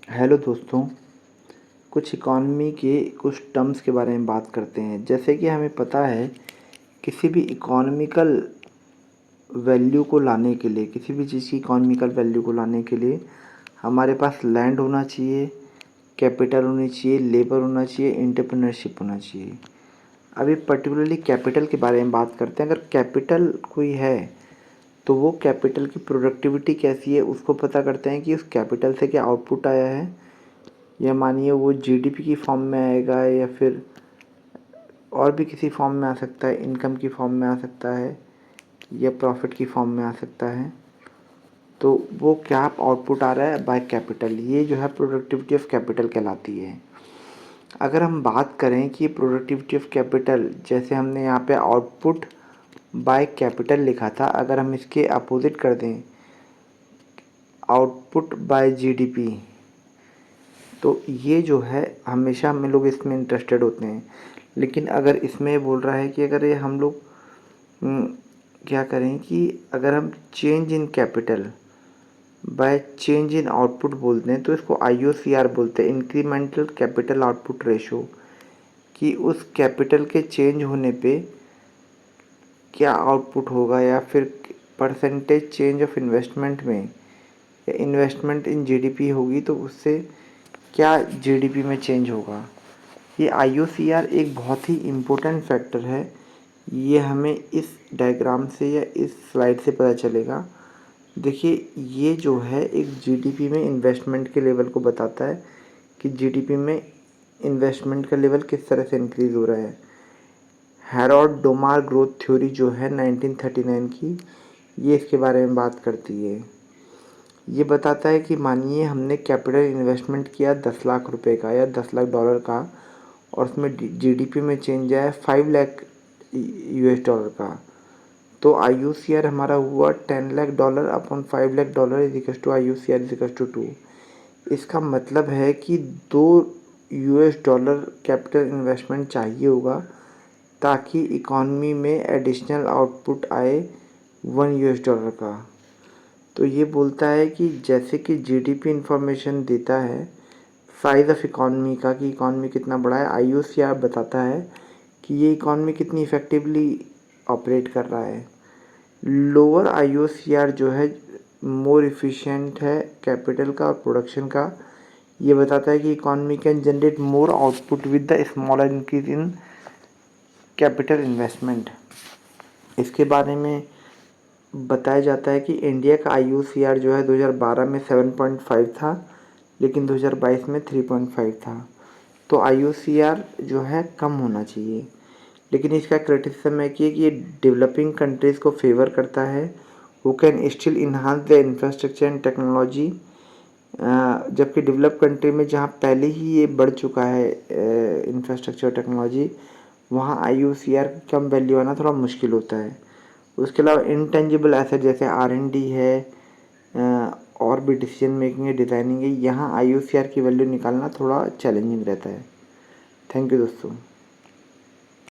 Hello दोस्तों, कुछ economy के कुछ टर्म्स के बारे में बात करते हैं। जैसे कि हमें पता है, किसी भी इकोनॉमिकल वैल्यू को लाने के लिए, किसी भी चीज़ की इकोनॉमिकल वैल्यू को लाने के लिए हमारे पास लैंड होना चाहिए, कैपिटल होनी चाहिए, लेबर होना चाहिए, एंटरप्रेन्योरशिप होना चाहिए। अभी पर्टिकुलरली कैपिटल के बारे में बात करते हैं। अगर कैपिटल कोई है तो वो कैपिटल की प्रोडक्टिविटी कैसी है उसको पता करते हैं कि उस कैपिटल से क्या आउटपुट आया है, या मानिए वो जीडीपी की फॉर्म में आएगा या फिर और भी किसी फॉर्म में आ सकता है, इनकम की फॉर्म में आ सकता है या प्रॉफिट की फॉर्म में आ सकता है। तो वो क्या आउटपुट आ रहा है बाय कैपिटल, ये जो है प्रोडक्टिविटी ऑफ कैपिटल कहलाती है। अगर हम बात करें कि प्रोडक्टिविटी ऑफ कैपिटल, जैसे हमने यहाँ पे आउटपुट बाय कैपिटल लिखा था, अगर हम इसके अपोजिट कर दें आउटपुट बाय जीडीपी, तो ये जो है हमेशा हम लोग इसमें इंटरेस्टेड होते हैं। लेकिन अगर इसमें बोल रहा है कि अगर ये हम लोग क्या करें कि अगर हम change in capital by change in output बोलते हैं तो इसको आईओसीआर बोलते हैं, इंक्रीमेंटल कैपिटल आउटपुट रेशो, कि उस कैपिटल के चेंज होने पे क्या आउटपुट होगा, या फिर परसेंटेज चेंज ऑफ इन्वेस्टमेंट में, या इन्वेस्टमेंट इन जीडीपी होगी तो उससे क्या जीडीपी में चेंज होगा। ये आईओसीआर एक बहुत ही इम्पोर्टेंट फैक्टर है। ये हमें इस डायग्राम से या इस स्लाइड से पता चलेगा। देखिए, ये जो है एक जीडीपी में इन्वेस्टमेंट के लेवल को बताता है कि जीडीपी में इन्वेस्टमेंट का लेवल किस तरह से इंक्रीज़ हो रहा है। हैरोल्ड डोमार ग्रोथ थ्योरी जो है 1939 की, ये इसके बारे में बात करती है। ये बताता है कि मानिए हमने कैपिटल इन्वेस्टमेंट किया 10 लाख रुपए का या 10 लाख डॉलर का, और उसमें जीडीपी में चेंज आया 5 लाख यूएस डॉलर का, तो आईयूसीआर हमारा हुआ 10 lakh dollar upon 5 lakh dollar is equal to IUCR is equal to 2। इसका मतलब है कि 2 US डॉलर कैपिटल इन्वेस्टमेंट चाहिए होगा ताकि इकॉनमी में एडिशनल आउटपुट आए 1 US डॉलर का। तो ये बोलता है कि जैसे कि जीडीपी इंफॉर्मेशन देता है साइज़ ऑफ इकॉनमी का, कि इकॉनमी कितना बड़ा है, आईओसीआर बताता है कि ये इकॉनमी कितनी इफ़ेक्टिवली ऑपरेट कर रहा है। लोअर आईओसीआर जो है मोर इफ़िशिएंट है कैपिटल का और प्रोडक्शन का। ये बताता है कि economy can generate more output with the smaller increase in capital investment. इसके बारे में बताया जाता है कि इंडिया का आईओसीआर जो है 2012 में 7.5 था, लेकिन 2022 में 3.5 था। तो आईओसीआर जो है कम होना चाहिए। लेकिन इसका क्रिटिसिज्म है कि ये डेवलपिंग कंट्रीज़ को फेवर करता है, who can still enhance the infrastructure and technology. जबकि डेवलप कंट्री में जहाँ पहले ही ये बढ़ चुका है इंफ्रास्ट्रक्चर टेक्नोलॉजी, वहाँ आईओसीआर की कम वैल्यू आना थोड़ा मुश्किल होता है। उसके अलावा इंटेंजिबल एसेट जैसे आर&डी है, और भी डिसीजन मेकिंग है, डिज़ाइनिंग है, यहाँ आईओसीआर की वैल्यू निकालना थोड़ा चैलेंजिंग रहता है। थैंक यू दोस्तों।